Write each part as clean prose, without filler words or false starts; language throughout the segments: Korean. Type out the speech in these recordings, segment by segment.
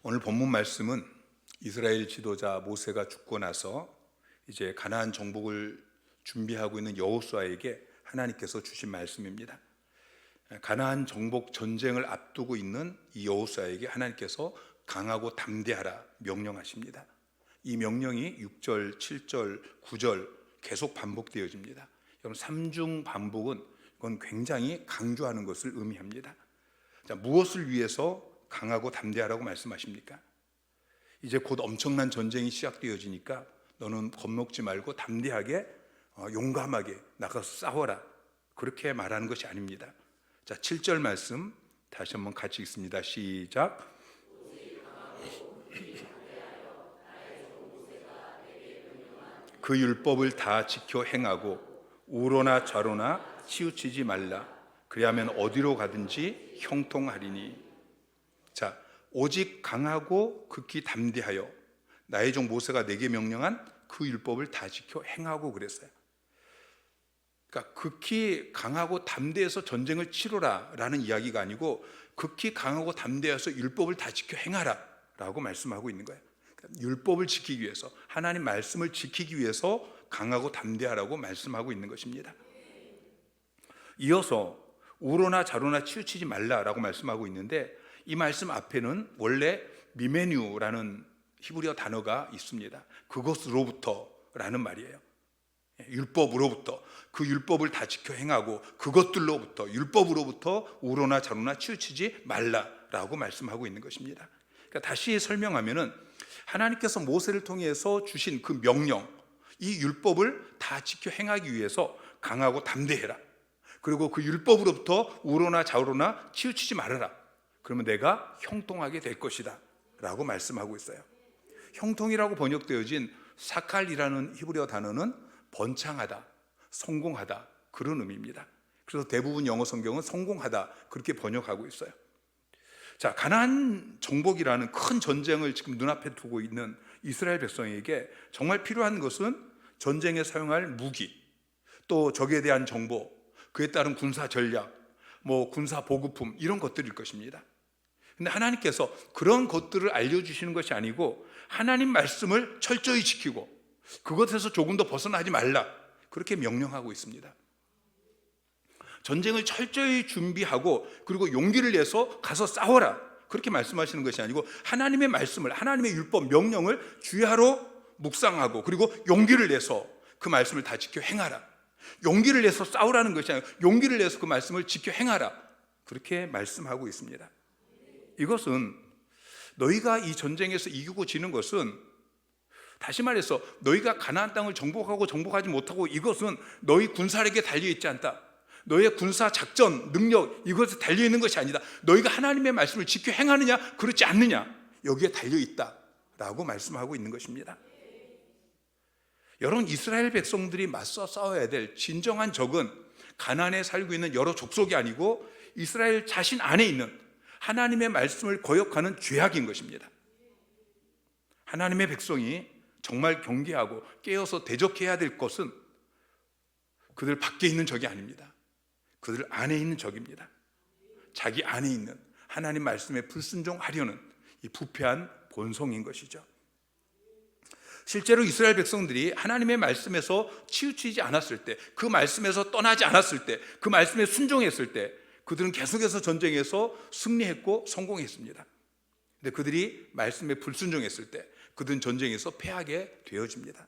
오늘 본문 말씀은 이스라엘 지도자 모세가 죽고 나서 이제 가나안 정복을 준비하고 있는 여호수아에게 하나님께서 주신 말씀입니다. 가나안 정복 전쟁을 앞두고 있는 이 여호수아에게 하나님께서 강하고 담대하라 명령하십니다. 이 명령이 6절, 7절, 9절 계속 반복되어집니다. 여러분, 삼중 반복은 이건 굉장히 강조하는 것을 의미합니다. 자, 무엇을 위해서 강하고 담대하라고 말씀하십니까? 이제 곧 엄청난 전쟁이 시작되어지니까 너는 겁먹지 말고 담대하게 용감하게 나가서 싸워라, 그렇게 말하는 것이 아닙니다. 자, 7절 말씀 다시 한번 같이 읽습니다. 시작. 그 율법을 다 지켜 행하고 우로나 좌로나 치우치지 말라. 그리하면 어디로 가든지 형통하리니. 자, 오직 강하고 극히 담대하여 나의 종 모세가 내게 명령한 그 율법을 다 지켜 행하고 그랬어요. 그러니까 극히 강하고 담대해서 전쟁을 치러라 라는 이야기가 아니고 극히 강하고 담대해서 율법을 다 지켜 행하라 라고 말씀하고 있는 거예요. 그러니까 율법을 지키기 위해서, 하나님 말씀을 지키기 위해서 강하고 담대하라고 말씀하고 있는 것입니다. 이어서 우로나 좌로나 치우치지 말라라고 말씀하고 있는데, 이 말씀 앞에는 원래 미메뉴라는 히브리어 단어가 있습니다. 그것으로부터라는 말이에요. 율법으로부터, 그 율법을 다 지켜 행하고 그것들로부터, 율법으로부터 우로나 좌로나 치우치지 말라라고 말씀하고 있는 것입니다. 그러니까 다시 설명하면은 하나님께서 모세를 통해서 주신 그 명령, 이 율법을 다 지켜 행하기 위해서 강하고 담대해라. 그리고 그 율법으로부터 우로나 좌로나 치우치지 말아라. 그러면 내가 형통하게 될 것이다 라고 말씀하고 있어요. 형통이라고 번역되어진 사칼이라는 히브리어 단어는 번창하다, 성공하다, 그런 의미입니다. 그래서 대부분 영어 성경은 성공하다 그렇게 번역하고 있어요. 자, 가나안 정복이라는 큰 전쟁을 지금 눈앞에 두고 있는 이스라엘 백성에게 정말 필요한 것은 전쟁에 사용할 무기, 또 적에 대한 정보, 그에 따른 군사 전략, 군사 보급품, 이런 것들일 것입니다. 근데 하나님께서 그런 것들을 알려주시는 것이 아니고 하나님 말씀을 철저히 지키고 그것에서 조금 더 벗어나지 말라, 그렇게 명령하고 있습니다. 전쟁을 철저히 준비하고 그리고 용기를 내서 가서 싸워라, 그렇게 말씀하시는 것이 아니고 하나님의 말씀을, 하나님의 율법, 명령을 주야로 묵상하고 그리고 용기를 내서 그 말씀을 다 지켜 행하라. 용기를 내서 싸우라는 것이 아니고 용기를 내서 그 말씀을 지켜 행하라, 그렇게 말씀하고 있습니다. 이것은 너희가 이 전쟁에서 이기고 지는 것은, 다시 말해서 너희가 가나안 땅을 정복하지 못하고, 이것은 너희 군사력에 달려있지 않다. 너희의 군사 작전 능력, 이것에 달려있는 것이 아니다. 너희가 하나님의 말씀을 지켜 행하느냐 그렇지 않느냐, 여기에 달려있다 라고 말씀하고 있는 것입니다. 여러분, 이스라엘 백성들이 맞서 싸워야 될 진정한 적은 가나안에 살고 있는 여러 족속이 아니고 이스라엘 자신 안에 있는 하나님의 말씀을 거역하는 죄악인 것입니다. 하나님의 백성이 정말 경계하고 깨어서 대적해야 될 것은 그들 밖에 있는 적이 아닙니다. 그들 안에 있는 적입니다. 자기 안에 있는 하나님 말씀에 불순종하려는 이 부패한 본성인 것이죠. 실제로 이스라엘 백성들이 하나님의 말씀에서 치우치지 않았을 때, 그 말씀에서 떠나지 않았을 때, 그 말씀에 순종했을 때 그들은 계속해서 전쟁에서 승리했고 성공했습니다. 근데 그들이 말씀에 불순종했을 때 그들은 전쟁에서 패하게 되어집니다.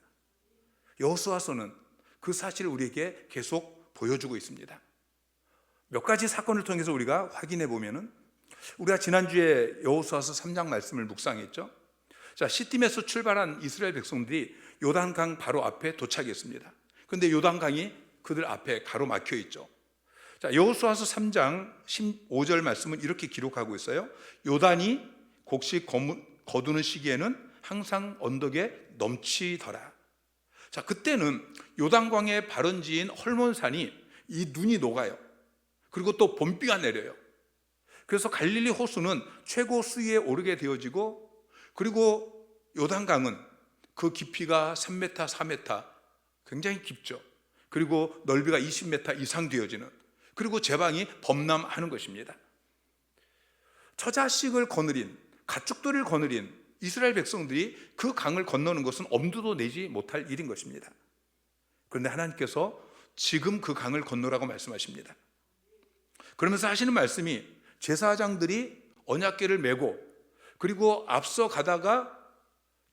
여호수아서는 그 사실을 우리에게 계속 보여주고 있습니다. 몇 가지 사건을 통해서 우리가 확인해 보면은, 우리가 지난주에 여호수아서 3장 말씀을 묵상했죠. 자, 시딤에서 출발한 이스라엘 백성들이 요단강 바로 앞에 도착했습니다. 그런데 요단강이 그들 앞에 가로막혀 있죠. 자, 여호수아서 3장 15절 말씀은 이렇게 기록하고 있어요. 요단이 곡식 거두는 시기에는 항상 언덕에 넘치더라. 자, 그때는 요단강의 발원지인 헐몬산이 이 눈이 녹아요. 그리고 또 봄비가 내려요. 그래서 갈릴리 호수는 최고 수위에 오르게 되어지고, 그리고 요단강은 그 깊이가 3m, 4m, 굉장히 깊죠. 그리고 넓이가 20m 이상 되어지는, 그리고 제방이 범람하는 것입니다. 처자식을 거느린 가축들을 거느린 이스라엘 백성들이 그 강을 건너는 것은 엄두도 내지 못할 일인 것입니다. 그런데 하나님께서 지금 그 강을 건너라고 말씀하십니다. 그러면서 하시는 말씀이 제사장들이 언약궤를 메고 그리고 앞서 가다가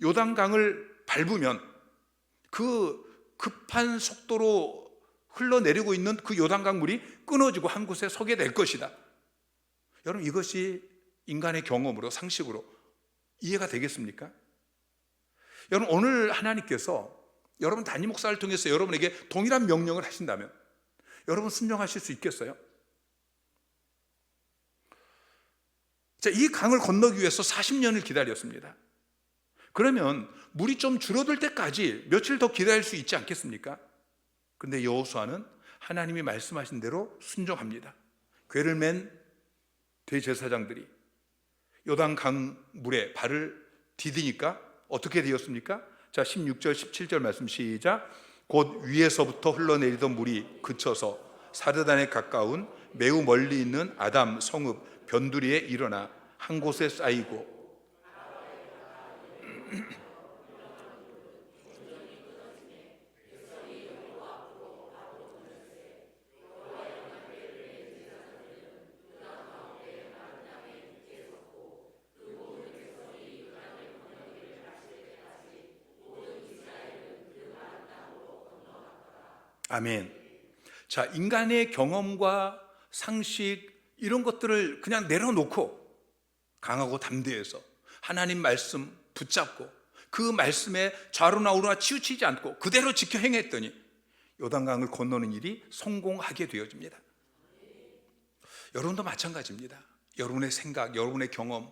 요단강을 밟으면 그 급한 속도로 흘러내리고 있는 그 요단강 물이 끊어지고 한 곳에 서게 될 것이다. 여러분, 이것이 인간의 경험으로, 상식으로 이해가 되겠습니까? 여러분, 오늘 하나님께서 여러분 담임 목사를 통해서 여러분에게 동일한 명령을 하신다면 여러분 순종하실 수 있겠어요? 자, 이 강을 건너기 위해서 40년을 기다렸습니다. 그러면 물이 좀 줄어들 때까지 며칠 더 기다릴 수 있지 않겠습니까? 그런데 여호수아는 하나님이 말씀하신 대로 순종합니다. 궤를 맨 대제사장들이 요단 강물에 발을 디디니까 어떻게 되었습니까? 자, 16절 17절 말씀 시작. 곧 위에서부터 흘러내리던 물이 그쳐서 사르단에 가까운 매우 멀리 있는 아담 성읍 변두리에 일어나 한 곳에 쌓이고 아멘. 자, 인간의 경험과 상식 이런 것들을 그냥 내려놓고 강하고 담대해서 하나님 말씀 붙잡고 그 말씀에 좌로나 우로나 치우치지 않고 그대로 지켜 행했더니 요단강을 건너는 일이 성공하게 되어집니다. 여러분도 마찬가지입니다. 여러분의 생각, 여러분의 경험,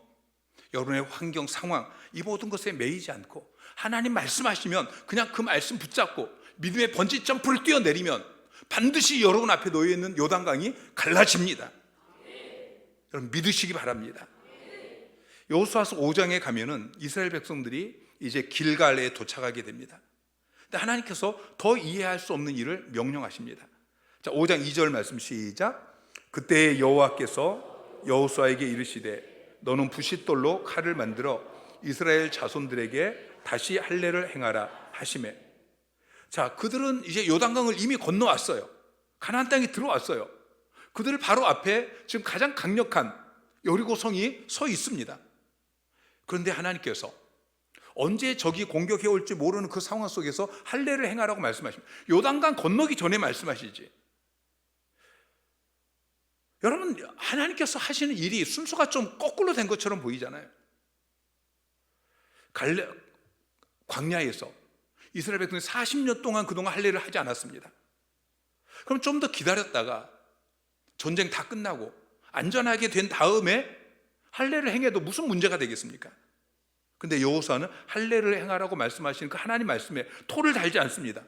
여러분의 환경, 상황 이 모든 것에 매이지 않고 하나님 말씀하시면 그냥 그 말씀 붙잡고 믿음의 번지 점프를 뛰어내리면 반드시 여러분 앞에 놓여있는 요단강이 갈라집니다. 여러분 믿으시기 바랍니다. 여호수아서 5장에 가면은 이스라엘 백성들이 이제 길갈에 도착하게 됩니다. 근데 하나님께서 더 이해할 수 없는 일을 명령하십니다. 자, 5장 2절 말씀 시작. 그때 여호와께서 여호수아에게 이르시되 너는 부싯돌로 칼을 만들어 이스라엘 자손들에게 다시 할례를 행하라 하시매. 자, 그들은 이제 요단강을 이미 건너왔어요. 가나안 땅에 들어왔어요. 그들 바로 앞에 지금 가장 강력한 여리고 성이 서 있습니다. 그런데 하나님께서 언제 적이 공격해 올지 모르는 그 상황 속에서 할례를 행하라고 말씀하십니다. 요단강 건너기 전에 말씀하시지. 여러분, 하나님께서 하시는 일이 순서가 좀 거꾸로 된 것처럼 보이잖아요. 광야에서 이스라엘 백성이 40년 동안 그동안 할례를 하지 않았습니다. 그럼 좀 더 기다렸다가 전쟁 다 끝나고 안전하게 된 다음에 할례를 행해도 무슨 문제가 되겠습니까? 근데 여호수아는 할례를 행하라고 말씀하시는 그 하나님 말씀에 토를 달지 않습니다.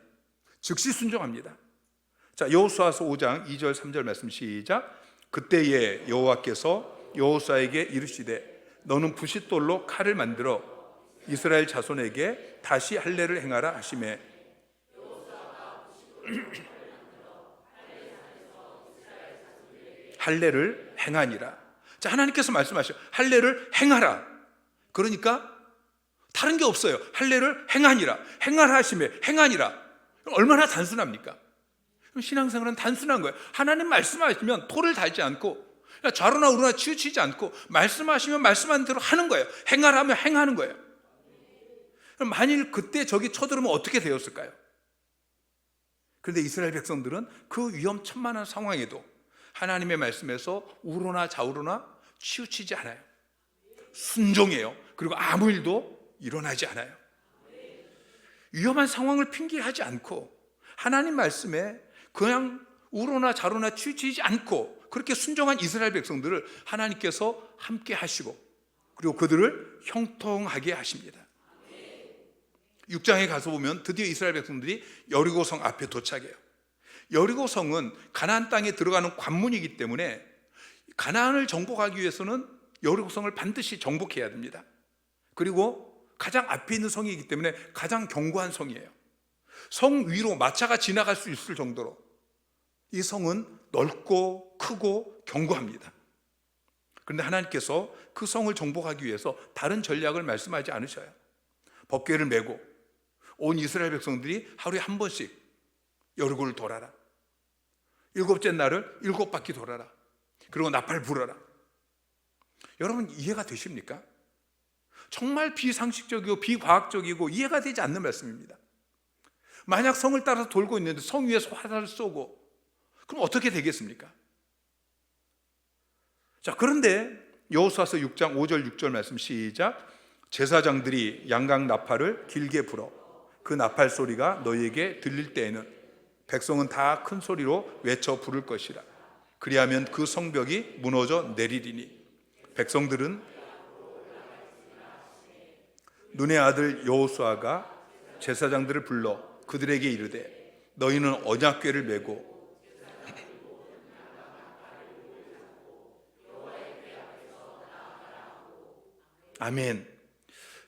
즉시 순종합니다. 자, 여호수아서 5장 2절 3절 말씀 시작. 그때에 여호와께서 여호수아에게 이르시되 너는 부싯돌로 칼을 만들어 이스라엘 자손에게 다시 할례를 행하라 하시매. 할례를 행하니라. 자, 하나님께서 말씀하셔 할례를 행하라. 그러니까 다른 게 없어요. 할례를 행하니라. 행하라 하시매. 행하니라. 얼마나 단순합니까? 신앙생활은 단순한 거예요. 하나님 말씀하시면 토를 달지 않고 좌로나 우로나 치우치지 않고 말씀하시면 말씀한 대로 하는 거예요. 행하라 하면 행하는 거예요. 그럼 만일 그때 적이 쳐들으면 어떻게 되었을까요? 그런데 이스라엘 백성들은 그 위험천만한 상황에도 하나님의 말씀에서 우로나 좌우로나 치우치지 않아요. 순종해요. 그리고 아무 일도 일어나지 않아요. 위험한 상황을 핑계하지 않고 하나님 말씀에 그냥 우로나 좌로나 치우치지 않고 그렇게 순종한 이스라엘 백성들을 하나님께서 함께 하시고 그리고 그들을 형통하게 하십니다. 6장에 가서 보면 드디어 이스라엘 백성들이 여리고성 앞에 도착해요. 여리고성은 가나안 땅에 들어가는 관문이기 때문에 가나안을 정복하기 위해서는 여리고성을 반드시 정복해야 됩니다. 그리고 가장 앞에 있는 성이기 때문에 가장 견고한 성이에요. 성 위로 마차가 지나갈 수 있을 정도로 이 성은 넓고 크고 견고합니다. 그런데 하나님께서 그 성을 정복하기 위해서 다른 전략을 말씀하지 않으셔요. 법궤를 메고 온 이스라엘 백성들이 하루에 한 번씩 여리고를 돌아라. 7째 날을 7바퀴 돌아라. 그리고 나팔 불어라. 여러분 이해가 되십니까? 정말 비상식적이고 비과학적이고 이해가 되지 않는 말씀입니다. 만약 성을 따라서 돌고 있는데 성 위에서 화살을 쏘고 그럼 어떻게 되겠습니까? 자, 그런데 여호수아서 6장 5절 6절 말씀 시작. 제사장들이 양각 나팔을 길게 불어 그 나팔 소리가 너희에게 들릴 때에는 백성은 다 큰 소리로 외쳐 부를 것이라. 그리하면 그 성벽이 무너져 내리리니 백성들은 눈의 아들 여호수아가 제사장들을 불러 그들에게 이르되 너희는 언약궤를 메고 아멘.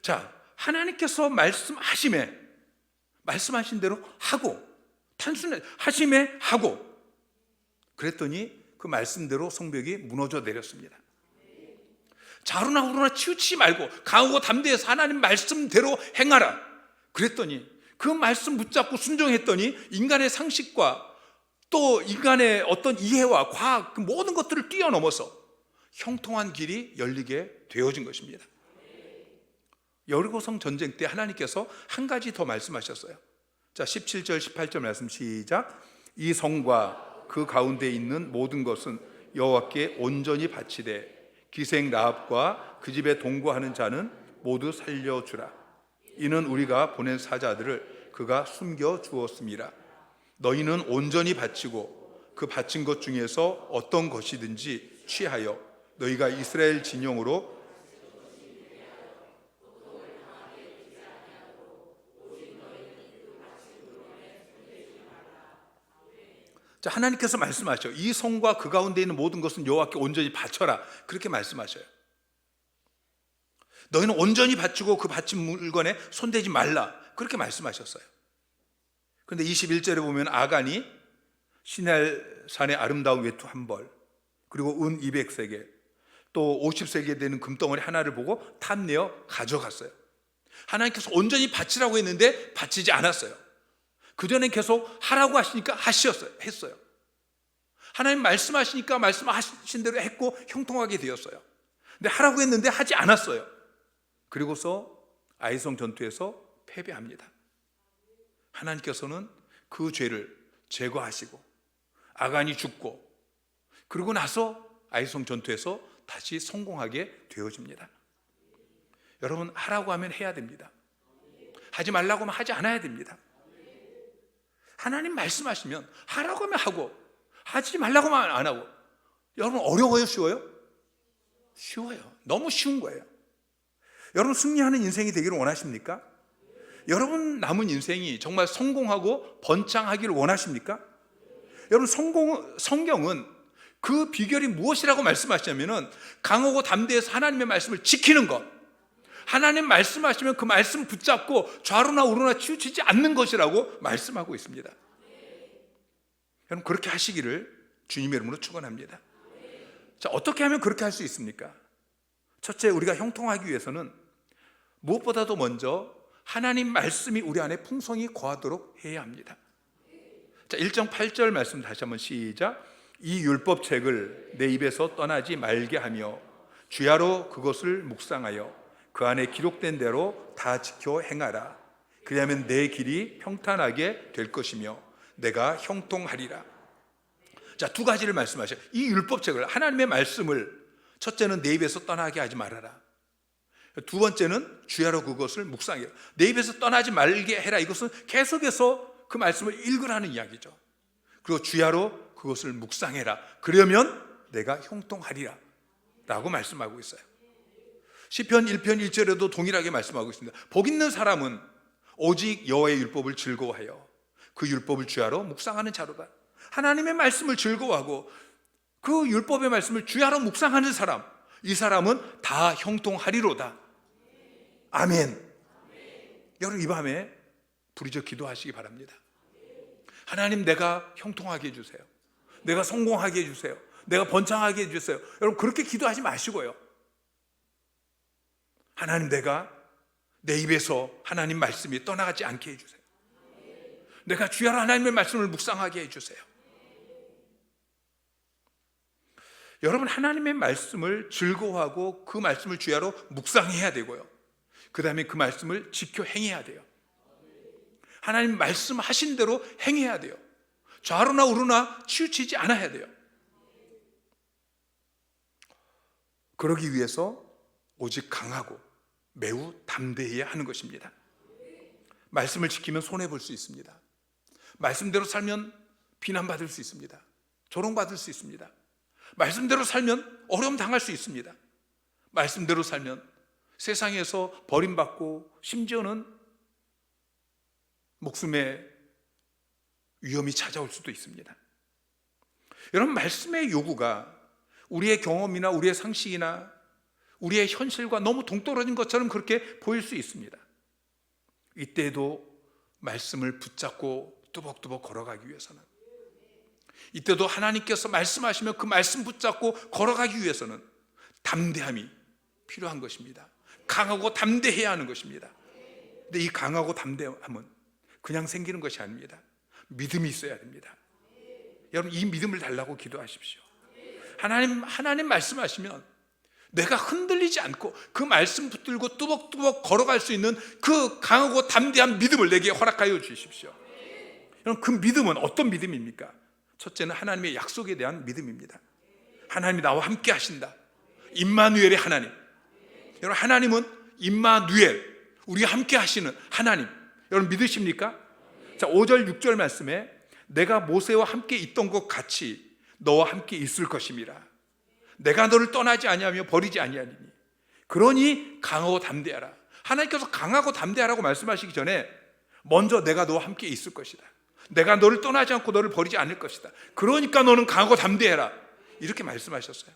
자, 하나님께서 말씀하신 대로 하고 단순히 하심에 하고 그랬더니 그 말씀대로 성벽이 무너져 내렸습니다. 자루나 후루나 치우치지 말고 강하고 담대해서 하나님 말씀대로 행하라. 그랬더니 그 말씀 붙잡고 순종했더니 인간의 상식과 또 인간의 어떤 이해와 과학 그 모든 것들을 뛰어넘어서 형통한 길이 열리게 되어진 것입니다. 여리고성 전쟁 때 하나님께서 한 가지 더 말씀하셨어요. 자, 17절 18절 말씀 시작. 이 성과 그 가운데 있는 모든 것은 여호와께 온전히 바치되 기생 라합과 그 집에 동거하는 자는 모두 살려주라. 이는 우리가 보낸 사자들을 그가 숨겨 주었음이라. 너희는 온전히 바치고 그 바친 것 중에서 어떤 것이든지 취하여 너희가 이스라엘 진영으로 자, 하나님께서 말씀하셔요. 이 성과 그 가운데 있는 모든 것은 여호와께 온전히 바쳐라. 그렇게 말씀하셔요. 너희는 온전히 바치고 그 바친 물건에 손대지 말라. 그렇게 말씀하셨어요. 그런데 21절에 보면 아간이 시날산의 아름다운 외투 한 벌, 그리고 은 200세겔, 또 50세겔 되는 금덩어리 하나를 보고 탐내어 가져갔어요. 하나님께서 온전히 바치라고 했는데 바치지 않았어요. 그전엔 계속 하라고 하시니까 했어요. 하나님 말씀하시니까 말씀하신 대로 했고 형통하게 되었어요. 근데 하라고 했는데 하지 않았어요. 그리고서 아이성 전투에서 패배합니다. 하나님께서는 그 죄를 제거하시고 아간이 죽고 그러고 나서 아이성 전투에서 다시 성공하게 되어집니다. 여러분, 하라고 하면 해야 됩니다. 하지 말라고 하면 하지 않아야 됩니다. 하나님 말씀하시면 하라고 하면 하고 하지 말라고 하면 안 하고. 여러분, 어려워요? 쉬워요? 쉬워요. 너무 쉬운 거예요. 여러분, 승리하는 인생이 되기를 원하십니까? 여러분 남은 인생이 정말 성공하고 번창하기를 원하십니까? 여러분, 성경은 그 비결이 무엇이라고 말씀하시냐면은 강하고 담대해서 하나님의 말씀을 지키는 것, 하나님 말씀하시면 그 말씀 붙잡고 좌로나 우로나 치우치지 않는 것이라고 말씀하고 있습니다. 여러분, 그렇게 하시기를 주님의 이름으로 축원합니다. 자, 어떻게 하면 그렇게 할 수 있습니까? 첫째, 우리가 형통하기 위해서는 무엇보다도 먼저 하나님 말씀이 우리 안에 풍성히 거하도록 해야 합니다. 자, 1장 8절 말씀 다시 한번 시작. 이 율법책을 내 입에서 떠나지 말게 하며 주야로 그것을 묵상하여 그 안에 기록된 대로 다 지켜 행하라. 그리하면 내 길이 평탄하게 될 것이며 내가 형통하리라. 자, 두 가지를 말씀하셔요. 이 율법책을, 하나님의 말씀을 첫째는 내 입에서 떠나게 하지 말아라. 두 번째는 주야로 그것을 묵상해라. 내 입에서 떠나지 말게 해라. 이것은 계속해서 그 말씀을 읽으라는 이야기죠. 그리고 주야로 그것을 묵상해라. 그러면 내가 형통하리라 라고 말씀하고 있어요. 시편 1편 1절에도 동일하게 말씀하고 있습니다. 복 있는 사람은 오직 여호와의 율법을 즐거워하여 그 율법을 주야로 묵상하는 자로다. 하나님의 말씀을 즐거워하고 그 율법의 말씀을 주야로 묵상하는 사람, 이 사람은 다 형통하리로다. 아멘. 여러분, 이 밤에 부르짖어 기도하시기 바랍니다. 하나님, 내가 형통하게 해주세요. 내가 성공하게 해주세요. 내가 번창하게 해주세요. 여러분 그렇게 기도하지 마시고요. 하나님, 내가 내 입에서 하나님 말씀이 떠나가지 않게 해주세요. 내가 주야로 하나님의 말씀을 묵상하게 해주세요. 여러분, 하나님의 말씀을 즐거워하고 그 말씀을 주야로 묵상해야 되고요. 그 다음에 그 말씀을 지켜 행해야 돼요. 하나님 말씀하신 대로 행해야 돼요. 좌로나 우로나 치우치지 않아야 돼요. 그러기 위해서 오직 강하고 매우 담대해야 하는 것입니다. 말씀을 지키면 손해볼 수 있습니다. 말씀대로 살면 비난받을 수 있습니다. 조롱받을 수 있습니다. 말씀대로 살면 어려움 당할 수 있습니다. 말씀대로 살면 세상에서 버림받고 심지어는 목숨의 위험이 찾아올 수도 있습니다. 여러분, 말씀의 요구가 우리의 경험이나 우리의 상식이나 우리의 현실과 너무 동떨어진 것처럼 그렇게 보일 수 있습니다. 이때도 말씀을 붙잡고 뚜벅뚜벅 걸어가기 위해서는, 이때도 하나님께서 말씀하시면 그 말씀 붙잡고 걸어가기 위해서는 담대함이 필요한 것입니다. 강하고 담대해야 하는 것입니다. 근데 이 강하고 담대함은 그냥 생기는 것이 아닙니다. 믿음이 있어야 됩니다. 여러분, 이 믿음을 달라고 기도하십시오. 하나님 말씀하시면 내가 흔들리지 않고 그 말씀 붙들고 뚜벅뚜벅 걸어갈 수 있는 그 강하고 담대한 믿음을 내게 허락하여 주십시오. 여러분, 그 믿음은 어떤 믿음입니까? 첫째는 하나님의 약속에 대한 믿음입니다. 하나님이 나와 함께 하신다. 임마누엘의 하나님. 여러분, 하나님은 임마누엘, 우리와 함께 하시는 하나님. 여러분, 믿으십니까? 자, 5절 6절 말씀에 내가 모세와 함께 있던 것 같이 너와 함께 있을 것임이라. 내가 너를 떠나지 아니하며 버리지 아니하리니 그러니 강하고 담대하라. 하나님께서 강하고 담대하라고 말씀하시기 전에 먼저 내가 너와 함께 있을 것이다. 내가 너를 떠나지 않고 너를 버리지 않을 것이다. 그러니까 너는 강하고 담대해라. 이렇게 말씀하셨어요.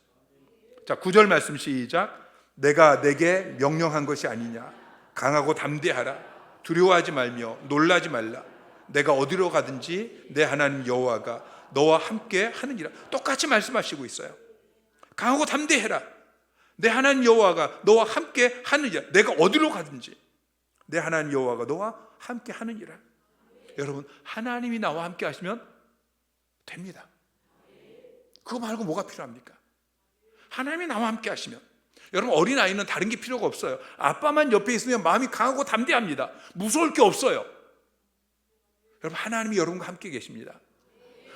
자, 9절 말씀 시작. 내가 내게 명령한 것이 아니냐. 강하고 담대하라. 두려워하지 말며 놀라지 말라. 내가 어디로 가든지 내 하나님 여호와가 너와 함께 하느니라. 똑같이 말씀하시고 있어요. 강하고 담대해라. 내 하나님 여호와가 너와 함께 하느니라. 내가 어디로 가든지 내 하나님 여호와가 너와 함께 하느니라. 여러분, 하나님이 나와 함께 하시면 됩니다. 그거 말고 뭐가 필요합니까? 하나님이 나와 함께 하시면. 여러분, 어린아이는 다른 게 필요가 없어요. 아빠만 옆에 있으면 마음이 강하고 담대합니다. 무서울 게 없어요. 여러분, 하나님이 여러분과 함께 계십니다.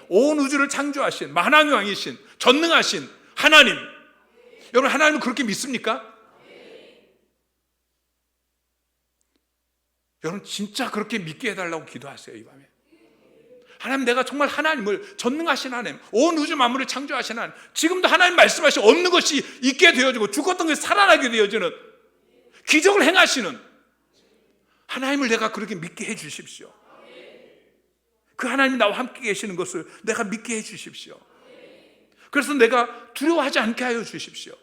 온 우주를 창조하신 만왕의 왕이신 전능하신 하나님. 여러분, 하나님은 그렇게 믿습니까? 여러분, 진짜 그렇게 믿게 해달라고 기도하세요. 이 밤에 하나님, 내가 정말 하나님을, 전능하신 하나님, 온 우주 만물을 창조하신 하나님, 지금도 하나님 말씀하신 없는 것이 있게 되어지고 죽었던 것이 살아나게 되어지는 기적을 행하시는 하나님을 내가 그렇게 믿게 해 주십시오. 그 하나님이 나와 함께 계시는 것을 내가 믿게 해 주십시오. 그래서 내가 두려워하지 않게 하여 주십시오.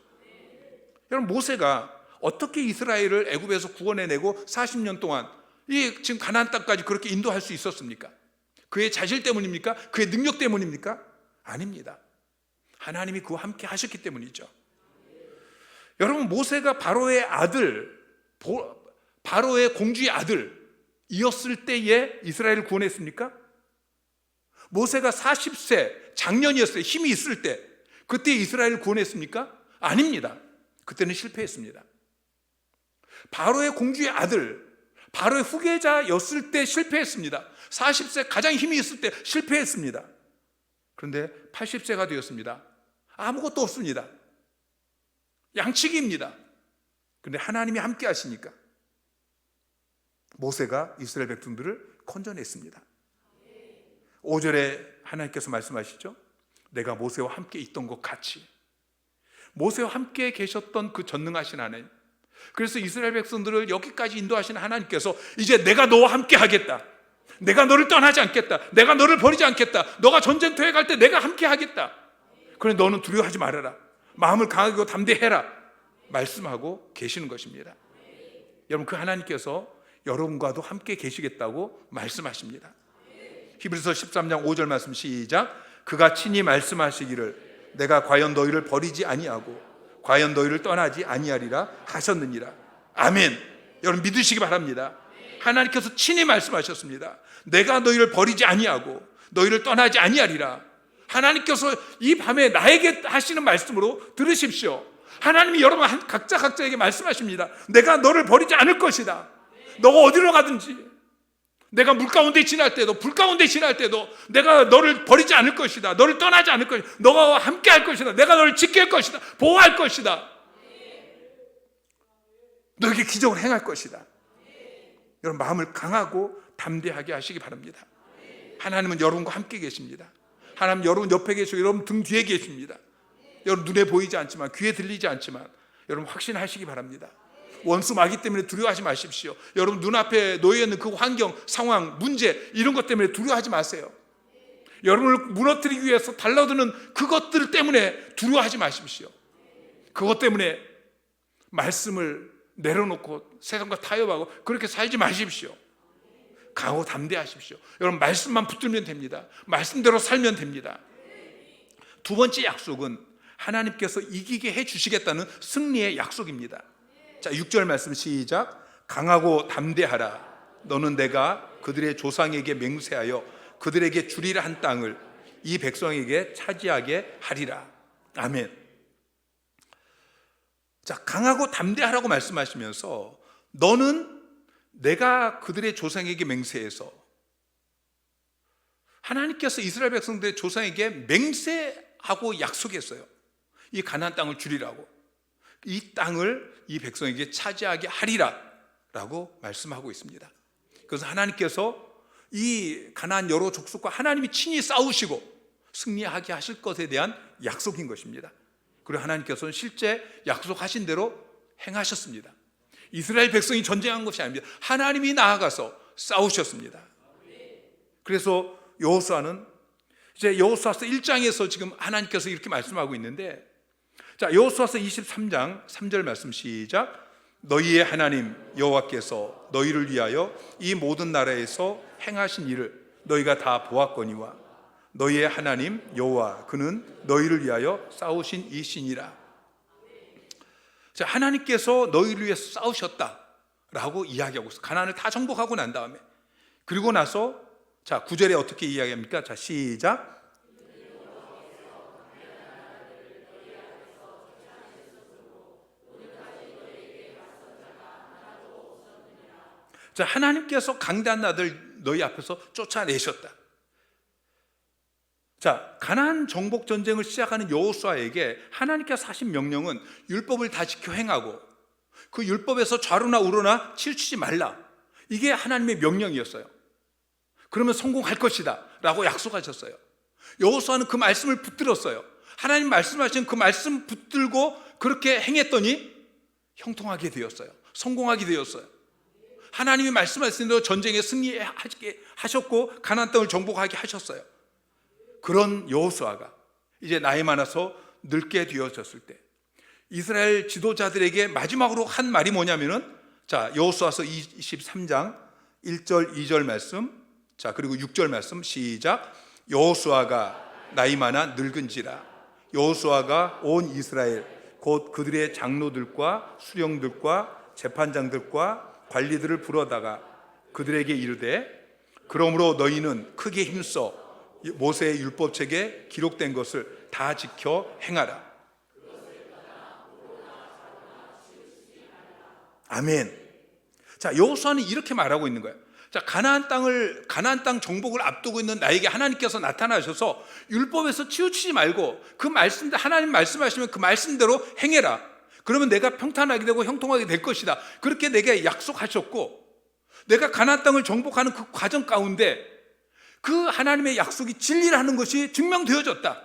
여러분, 모세가 어떻게 이스라엘을 애굽에서 구원해내고 40년 동안 이 지금 가나안 땅까지 그렇게 인도할 수 있었습니까? 그의 자질 때문입니까? 그의 능력 때문입니까? 아닙니다. 하나님이 그와 함께 하셨기 때문이죠. 여러분, 모세가 바로의 아들, 바로의 공주의 아들이었을 때에 이스라엘을 구원했습니까? 모세가 40세 장년이었어요. 힘이 있을 때 그때 이스라엘을 구원했습니까? 아닙니다. 그때는 실패했습니다. 바로의 공주의 아들, 바로의 후계자였을 때 실패했습니다. 40세 가장 힘이 있을 때 실패했습니다. 그런데 80세가 되었습니다. 아무것도 없습니다. 양치기입니다. 그런데 하나님이 함께 하시니까 모세가 이스라엘 백성들을 건져냈습니다. 5절에 하나님께서 말씀하시죠. 내가 모세와 함께 있던 것 같이. 모세와 함께 계셨던 그 전능하신 하나님, 그래서 이스라엘 백성들을 여기까지 인도하신 하나님께서 이제 내가 너와 함께 하겠다. 내가 너를 떠나지 않겠다. 내가 너를 버리지 않겠다. 너가 전쟁터에 갈 때 내가 함께 하겠다. 그래, 너는 두려워하지 말아라. 마음을 강하게 담대해라. 말씀하고 계시는 것입니다. 여러분, 그 하나님께서 여러분과도 함께 계시겠다고 말씀하십니다. 히브리서 13장 5절 말씀 시작. 그가 친히 말씀하시기를 내가 과연 너희를 버리지 아니하고 과연 너희를 떠나지 아니하리라 하셨느니라. 아멘. 여러분 믿으시기 바랍니다. 하나님께서 친히 말씀하셨습니다. 내가 너희를 버리지 아니하고 너희를 떠나지 아니하리라. 하나님께서 이 밤에 나에게 하시는 말씀으로 들으십시오. 하나님이 여러분 각자에게 말씀하십니다. 내가 너를 버리지 않을 것이다. 너가 어디로 가든지, 내가 물 가운데 지날 때도 불 가운데 지날 때도 내가 너를 버리지 않을 것이다. 너를 떠나지 않을 것이다. 너가 함께 할 것이다. 내가 너를 지킬 것이다. 보호할 것이다. 너에게 기적을 행할 것이다. 여러분 마음을 강하고 담대하게 하시기 바랍니다. 하나님은 여러분과 함께 계십니다. 하나님 여러분 옆에 계시고 여러분 등 뒤에 계십니다. 여러분 눈에 보이지 않지만 귀에 들리지 않지만 여러분 확신하시기 바랍니다. 원수 마귀 때문에 두려워하지 마십시오. 여러분 눈앞에 놓여 있는 그 환경, 상황, 문제 이런 것 때문에 두려워하지 마세요. 여러분을 무너뜨리기 위해서 달라드는 그것들 때문에 두려워하지 마십시오. 그것 때문에 말씀을 내려놓고 세상과 타협하고 그렇게 살지 마십시오. 강하고 담대하십시오. 여러분 말씀만 붙들면 됩니다. 말씀대로 살면 됩니다. 두 번째 약속은 하나님께서 이기게 해주시겠다는 승리의 약속입니다. 자, 6절 말씀 시작. 강하고 담대하라. 너는 내가 그들의 조상에게 맹세하여 그들에게 주리라 한 땅을 이 백성에게 차지하게 하리라. 아멘. 자, 강하고 담대하라고 말씀하시면서 너는 내가 그들의 조상에게 맹세해서, 하나님께서 이스라엘 백성들의 조상에게 맹세하고 약속했어요. 이 가나안 땅을 주리라고. 이 땅을 이 백성에게 차지하게 하리라 라고 말씀하고 있습니다. 그래서 하나님께서 이 가나안 여러 족속과 하나님이 친히 싸우시고 승리하게 하실 것에 대한 약속인 것입니다. 그리고 하나님께서는 실제 약속하신 대로 행하셨습니다. 이스라엘 백성이 전쟁한 것이 아닙니다. 하나님이 나아가서 싸우셨습니다. 그래서 여호수아는 이제 여호수아서 1장에서 지금 하나님께서 이렇게 말씀하고 있는데, 자, 여호수아서 23장 3절 말씀 시작. 너희의 하나님 여호와께서 너희를 위하여 이 모든 나라에서 행하신 일을 너희가 다 보았거니와 너희의 하나님 여호와 그는 너희를 위하여 싸우신 이신이라. 자, 하나님께서 너희를 위해서 싸우셨다라고 이야기하고 있어요. 가나안을 다 정복하고 난 다음에, 그리고 나서 자 9절에 어떻게 이야기합니까? 자 시작. 자, 하나님께서 강대한 나들 너희 앞에서 쫓아내셨다. 자, 가나안 정복 전쟁을 시작하는 여호수아에게 하나님께서 하신 명령은 율법을 다 지켜 행하고 그 율법에서 좌로나 우로나 치우치지 말라. 이게 하나님의 명령이었어요. 그러면 성공할 것이다 라고 약속하셨어요. 여호수아는 그 말씀을 붙들었어요. 하나님 말씀하신 그 말씀 붙들고 그렇게 행했더니 형통하게 되었어요. 성공하게 되었어요. 하나님이 말씀하신 대로 전쟁에 승리하게 하셨고 가나안 땅을 정복하게 하셨어요. 그런 여호수아가 이제 나이 많아서 늙게 되어졌을 때 이스라엘 지도자들에게 마지막으로 한 말이 뭐냐면은, 자 여호수아서 23장 1절 2절 말씀, 자 그리고 6절 말씀 시작. 여호수아가 나이 많아 늙은지라 여호수아가 온 이스라엘 곧 그들의 장로들과 수령들과 재판장들과 관리들을 불러다가 그들에게 이르되 그러므로 너희는 크게 힘써 모세의 율법책에 기록된 것을 다 지켜 행하라. 아멘. 자, 여호수아는 이렇게 말하고 있는 거예요. 자, 가나안 땅 정복을 앞두고 있는 나에게 하나님께서 나타나셔서 율법에서 치우치지 말고 그 말씀대로, 하나님 말씀하시면 그 말씀대로 행해라. 그러면 내가 평탄하게 되고 형통하게 될 것이다. 그렇게 내게 약속하셨고, 내가 가나안 땅을 정복하는 그 과정 가운데 그 하나님의 약속이 진리라는 것이 증명되어졌다.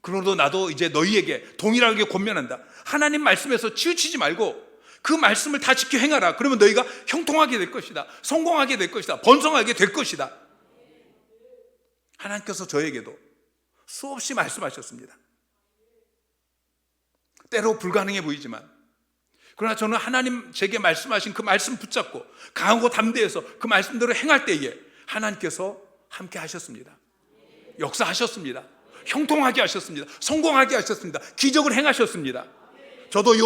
그러므로 나도 이제 너희에게 동일하게 권면한다. 하나님 말씀에서 치우치지 말고 그 말씀을 다 지켜 행하라. 그러면 너희가 형통하게 될 것이다. 성공하게 될 것이다. 번성하게 될 것이다. 하나님께서 저에게도 수없이 말씀하셨습니다. 때로 불가능해 보이지만, 그러나 저는 하나님 제게 말씀하신 그 말씀 붙잡고 강하고 담대해서 그 말씀대로 행할 때에 하나님께서 함께 하셨습니다. 역사하셨습니다. 형통하게 하셨습니다. 성공하게 하셨습니다. 기적을 행하셨습니다. 저도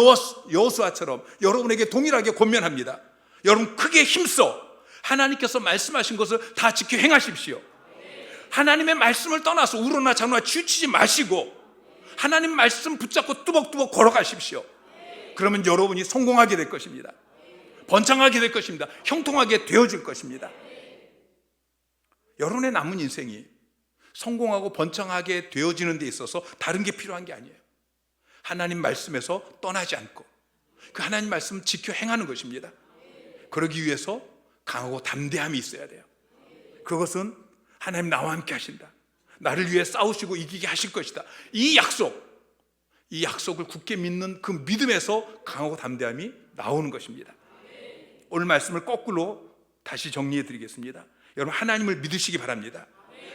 여호수아처럼 여러분에게 동일하게 권면합니다. 여러분 크게 힘써 하나님께서 말씀하신 것을 다 지켜 행하십시오. 하나님의 말씀을 떠나서 우러나 좌우나 치우치지 마시고 하나님 말씀 붙잡고 뚜벅뚜벅 걸어가십시오. 그러면 여러분이 성공하게 될 것입니다. 번창하게 될 것입니다. 형통하게 되어질 것입니다. 여러분의 남은 인생이 성공하고 번창하게 되어지는 데 있어서 다른 게 필요한 게 아니에요. 하나님 말씀에서 떠나지 않고 그 하나님 말씀 지켜 행하는 것입니다. 그러기 위해서 강하고 담대함이 있어야 돼요. 그것은 하나님 나와 함께 하신다. 나를 위해 싸우시고 이기게 하실 것이다. 이 약속을 굳게 믿는 그 믿음에서 강하고 담대함이 나오는 것입니다. 오늘 말씀을 거꾸로 다시 정리해 드리겠습니다. 여러분 하나님을 믿으시기 바랍니다.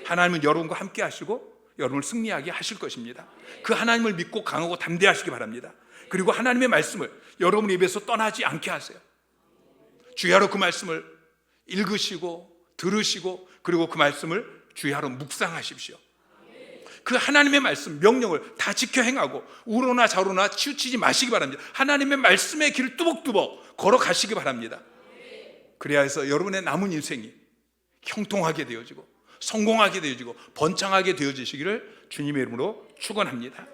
하나님은 여러분과 함께 하시고 여러분을 승리하게 하실 것입니다. 그 하나님을 믿고 강하고 담대하시기 바랍니다. 그리고 하나님의 말씀을 여러분 입에서 떠나지 않게 하세요. 주야로 그 말씀을 읽으시고 들으시고 그리고 그 말씀을 주야로 묵상하십시오. 그 하나님의 말씀, 명령을 다 지켜 행하고 우로나 좌로나 치우치지 마시기 바랍니다. 하나님의 말씀의 길을 뚜벅뚜벅 걸어가시기 바랍니다. 그래야 해서 여러분의 남은 인생이 형통하게 되어지고 성공하게 되어지고 번창하게 되어지시기를 주님의 이름으로 축원합니다.